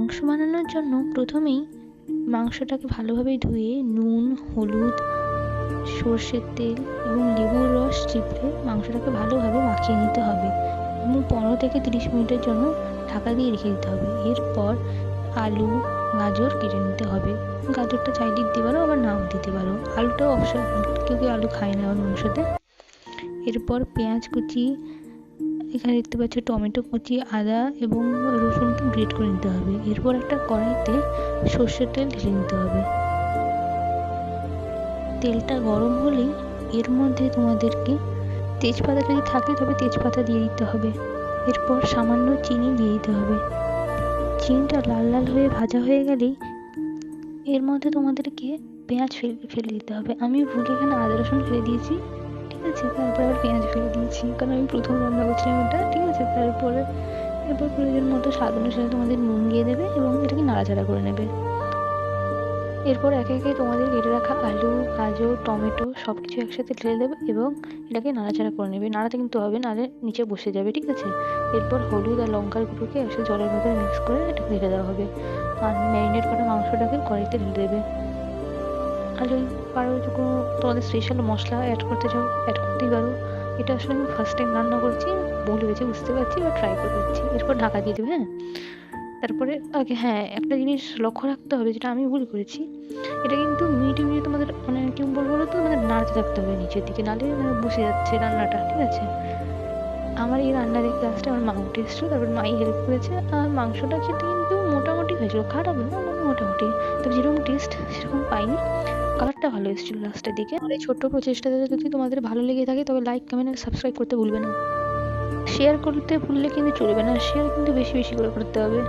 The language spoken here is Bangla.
মাংস বানানোর জন্য প্রথমেই মাংসটাকে ভালোভাবে ধুয়ে নুন, হলুদ, সর্ষের তেল এবং লেবুর রস চিপড়ে মাংসটাকে ভালোভাবে মাখিয়ে নিতে হবে এবং 15 থেকে 30 মিনিটের জন্য ঢাকা দিয়ে রেখে দিতে হবে। এরপর আলু, গাজর কেটে নিতে হবে। গাজরটা চাইলে দিতে পারো, আবার নাও দিতে পারো। আলুটাও অপশনাল, কেউ কেউ আলু খায় না মাংসতে। এরপর পেঁয়াজ কুচি, এখানে দেখতে পাচ্ছ টমেটো কুচি, আদা এবং রসুনকে গ্রেট করে নিতে হবে। এরপর একটা কড়াইতে সর্ষের তেল ঢেলে নিতে হবে। তেলটা গরম হলেই এর মধ্যে তোমাদেরকে তেজপাতা যদি থাকে তবে তেজপাতা দিয়ে দিতে হবে। এরপর সামান্য চিনি দিয়ে দিতে হবে। চিনিটা লাল লাল হয়ে ভাজা হয়ে গেলেই এর মধ্যে তোমাদেরকে পেঁয়াজ ফেলে দিতে হবে। আমি ভুলে এখানে আদা রসুন ফেলে দিয়েছি, ঠিক আছে। তারপর আবার পেঁয়াজ ফেলে দিয়েছি, কারণ আমি প্রথম রান্না করছিলাম এটা, ঠিক আছে। এরপর প্রয়োজন মতো স্বাদ অনুসারে তোমাদের নুন দিয়ে দেবে এবং এটাকে নাড়াচাড়া করে নেবে। এরপর একে একে তোমাদের কেটে রাখা আলু, গাজর, টমেটো সব কিছু একসাথে ঢেলে দেবে এবং এটাকে নাড়াচাড়া করে নেবে। নাড়াতে কিন্তু হবে, নাহলে নিচে বসে যাবে, ঠিক আছে। এরপর হলুদ আর লঙ্কার গুঁড়োকে একসাথে জলের মধ্যে মিক্স করে এটাকে ঢেলে দেওয়া হবে। আর ম্যারিনেট করা মাংসটাকে কড়াইতে ঢেলে দেবে। আর যদি পারো যে কোনো তোমাদের স্পেশাল মশলা অ্যাড করতে চাও, অ্যাড করতেই পারো। এটা আসলে আমি ফার্স্ট টাইম রান্না করছি, ভুল হয়েছে বুঝতে পারছি, বা ট্রাই করে দিচ্ছি। এরপর ঢাকা দিয়ে দেবে। হ্যাঁ, তারপরে আগে হ্যাঁ একটা জিনিস লক্ষ্য রাখতে হবে, যেটা আমি ভুল করেছি। এটা কিন্তু মিনিটে তোমাদের মানে কি বলবো তো, মানে নাড়তে থাকতে হবে নিচের দিকে, নাহলে মানে বসে যাচ্ছে রান্নাটা, ঠিক আছে। আমার এই রান্না দেখতে আসতে আমার মা উঠে এসেছিলো, তারপর মাই হেল্প করেছে। আর মাংসটা খেতে কিন্তু মোটামুটি হয়েছিল, খারাপ না, মানে মোটামুটি। তবে যেরকম টেস্ট সেরকম পাইনি। কালারটা ভালো এসেছিলো লাস্টের দিকে। আর এই ছোট্ট প্রচেষ্টাটা যদি তোমাদের ভালো লেগে থাকে তবে লাইক, কমেন্ট আর সাবস্ক্রাইব করতে ভুলবে না। শেয়ার করতে ভুললে কিন্তু চলবে না, শেয়ার কিন্তু বেশি বেশি করে করতে হবে।